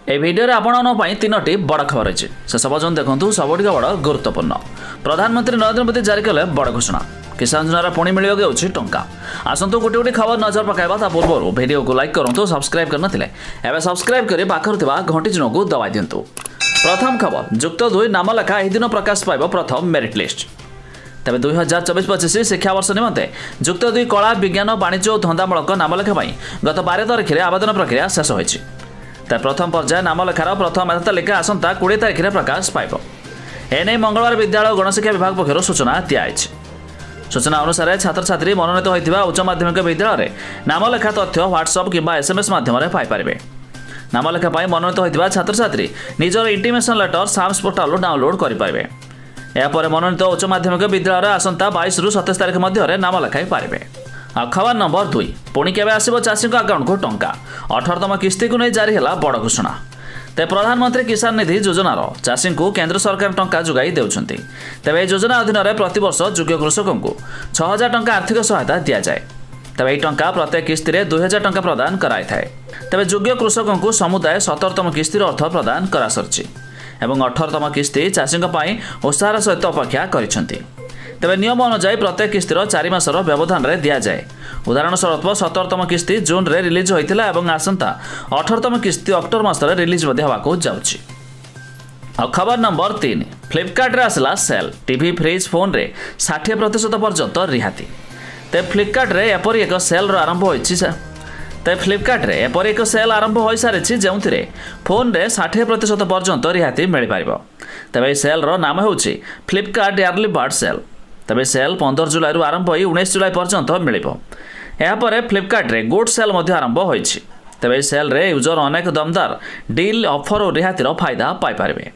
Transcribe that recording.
এই ভিডিওରେ ଆପଣମାନଙ୍କ ପାଇଁ ତିନୋଟି ବଡ଼ ଖବର ଅଛି। ଶେଷ ପର୍ଯ୍ୟନ୍ତ ଦେଖନ୍ତୁ ସବୁଠିକ ବଡ଼ ଗୁରୁତ୍ୱପୂର୍ଣ୍ଣ। ପ୍ରଧାନମନ୍ତ୍ରୀ ନରେନ୍ଦ୍ର ମୋଦି ଜାରି କଲେ ବଡ଼ ଘୋଷଣା। କିଷାନ ଯୋଜନାର ପୁଣି ମିଳିବାକୁ ଯାଉଛି ଟଙ୍କା। ଆସନ୍ତୁ ଗୋଟି ଗୋଟି ଖବର ନଜର ପକାଇବା। ତା ପୂର୍ବରୁ ଭିଡ଼ିଓକୁ ଲାଇକ୍ କରନ୍ତୁ, ସବସ୍କ୍ରାଇବ୍ କରିନଥିଲେ ଏବେ ସବସ୍କ୍ରାଇବ୍ କରି ପାଖରେ ଥିବା ଘଣ୍ଟି ଚିହ୍ନକୁ ଦବାଇ ଦିଅନ୍ତୁ। ପ୍ରଥମ ଖବର, ଯୁକ୍ତ 2 ନାମଲେଖା ଏହି ଦିନ ପ୍ରକାଶ ପାଇବ ପ୍ରଥମ ମେରିଟ୍ ଲିଷ୍ଟ। ତେବେ 2024-25 ଶିକ୍ଷାବର୍ଷ ନିମନ୍ତେ ଯୁକ୍ତ 2 କଳା, ବିଜ୍ଞାନ, ବାଣିଜ୍ୟ ଓ ଧନ୍ଦାମୂଳକ ନାମଲେଖା ପାଇଁ ଗତ 12 ତାରିଖରେ ଆବେଦନ ପ୍ରକ୍ରିୟା ଶେଷ ହୋଇଛି। ତେବେ ପ୍ରଥମ ପର୍ଯ୍ୟାୟ ନାମଲେଖାର ପ୍ରଥମ ମେଧା ତାଲିକା ଆସନ୍ତା 20 ତାରିଖରେ ପ୍ରକାଶ ପାଇବ। ଏନେଇ ମଙ୍ଗଳବାର ବିଦ୍ୟାଳୟ ଓ ଗଣଶିକ୍ଷା ବିଭାଗ ପକ୍ଷରୁ ସୂଚନା ଦିଆଯାଇଛି। ସୂଚନା ଅନୁସାରେ ଛାତ୍ରଛାତ୍ରୀ ମନୋନୀତ ହୋଇଥିବା ଉଚ୍ଚ ମାଧ୍ୟମିକ ବିଦ୍ୟାଳୟରେ ନାମଲେଖା ତଥ୍ୟ ହ୍ୱାଟ୍ସଆପ୍ କିମ୍ବା SMS ମାଧ୍ୟମରେ ପାଇପାରିବେ। ନାମଲେଖା ପାଇଁ ମନୋନୀତ ହୋଇଥିବା ଛାତ୍ରଛାତ୍ରୀ ନିଜର ଇଣ୍ଟିମେସନ୍ ଲେଟର ସାମ୍ସ ପୋର୍ଟାଲରୁ ଡାଉନଲୋଡ୍ କରିପାରିବେ। ଏହାପରେ ମନୋନୀତ ଉଚ୍ଚ ମାଧ୍ୟମିକ ବିଦ୍ୟାଳୟରେ ଆସନ୍ତା 22ରୁ 27 ତାରିଖ ମଧ୍ୟରେ ନାମ ଲେଖାଇ ପାରିବେ। ଖବର ନମ୍ବର 2, ପୁଣି କେବେ ଆସିବ ଚାଷୀଙ୍କ ଆକାଉଣ୍ଟକୁ ଟଙ୍କା? 18ତମ କିସ୍ତିକୁ ନେଇ ଜାରି ହେଲା ବଡ଼ ଘୋଷଣା। ତେବେ ପ୍ରଧାନମନ୍ତ୍ରୀ କିଷାନ ନିଧି ଯୋଜନାର ଚାଷୀଙ୍କୁ କେନ୍ଦ୍ର ସରକାର ଟଙ୍କା ଯୋଗାଇ ଦେଉଛନ୍ତି। ତେବେ ଏହି ଯୋଜନା ଅଧୀନରେ ପ୍ରତିବର୍ଷ ଯୋଗ୍ୟ କୃଷକଙ୍କୁ 6,000 ଟଙ୍କା ଆର୍ଥିକ ସହାୟତା ଦିଆଯାଏ। ତେବେ ଏହି ଟଙ୍କା ପ୍ରତ୍ୟେକ କିସ୍ତିରେ 2,000 ଟଙ୍କା ପ୍ରଦାନ କରାଯାଇଥାଏ। ତେବେ ଯୋଗ୍ୟ କୃଷକଙ୍କୁ ସମୁଦାୟ 17ତମ କିସ୍ତିର ଅର୍ଥ ପ୍ରଦାନ କରାସରିଛି ଏବଂ 18ତମ କିସ୍ତି ଚାଷୀଙ୍କ ପାଇଁ ଉତ୍ସାହର ସହିତ ଅପେକ୍ଷା କରିଛନ୍ତି। ତେବେ ନିୟମ ଅନୁଯାୟୀ ପ୍ରତ୍ୟେକ କିସ୍ତିର 4 ମାସର ବ୍ୟବଧାନରେ ଦିଆଯାଏ। ଉଦାହରଣ ସ୍ୱରୂପ 17ତମ କିସ୍ତି ଜୁନ୍ରେ ରିଲିଜ୍ ହୋଇଥିଲା ଏବଂ ଆସନ୍ତା 18ତମ କିସ୍ତି ଅକ୍ଟୋବର ମାସରେ ରିଲିଜ୍ ମଧ୍ୟ ହେବାକୁ ଯାଉଛି। ଖବର ନମ୍ବର 3, ଫ୍ଲିପକାର୍ଟରେ ଆସିଲା ସେଲ୍। ଟିଭି, ଫ୍ରିଜ୍, ଫୋନ୍ରେ 60% ପର୍ଯ୍ୟନ୍ତ ରିହାତି। ତେବେ ଫ୍ଲିପକାର୍ଟରେ ଏପରି ଏକ ସେଲ୍ର ଆରମ୍ଭ ହୋଇଛି। ତେବେ ଫ୍ଲିପକାର୍ଟରେ ଏପରି ଏକ ସେଲ୍ ଆରମ୍ଭ ହୋଇସାରିଛି ଯେଉଁଥିରେ ଫୋନ୍ରେ 60% ପର୍ଯ୍ୟନ୍ତ ରିହାତି ମିଳିପାରିବ। ତେବେ ଏହି ସେଲ୍ର ନାମ ହେଉଛି ଫ୍ଲିପକାର୍ଟ ୟାର୍ଲି ବାର୍ଡ ସେଲ୍। ତେବେ ସେଲ୍ 15 ଜୁଲାଇରୁ ଆରମ୍ଭ ହୋଇ 19 ଜୁଲାଇ ପର୍ଯ୍ୟନ୍ତ ମିଳିବ। ଏହାପରେ ଫ୍ଲିପକାର୍ଟରେ ଗୁଡ୍ ସେଲ୍ ମଧ୍ୟ ଆରମ୍ଭ ହୋଇଛି। ତେବେ ଏହି ସେଲ୍ରେ ୟୁଜର ଅନେକ ଦମଦାର ଡିଲ୍, ଅଫର ଓ ରିହାତିର ଫାଇଦା ପାଇପାରିବେ।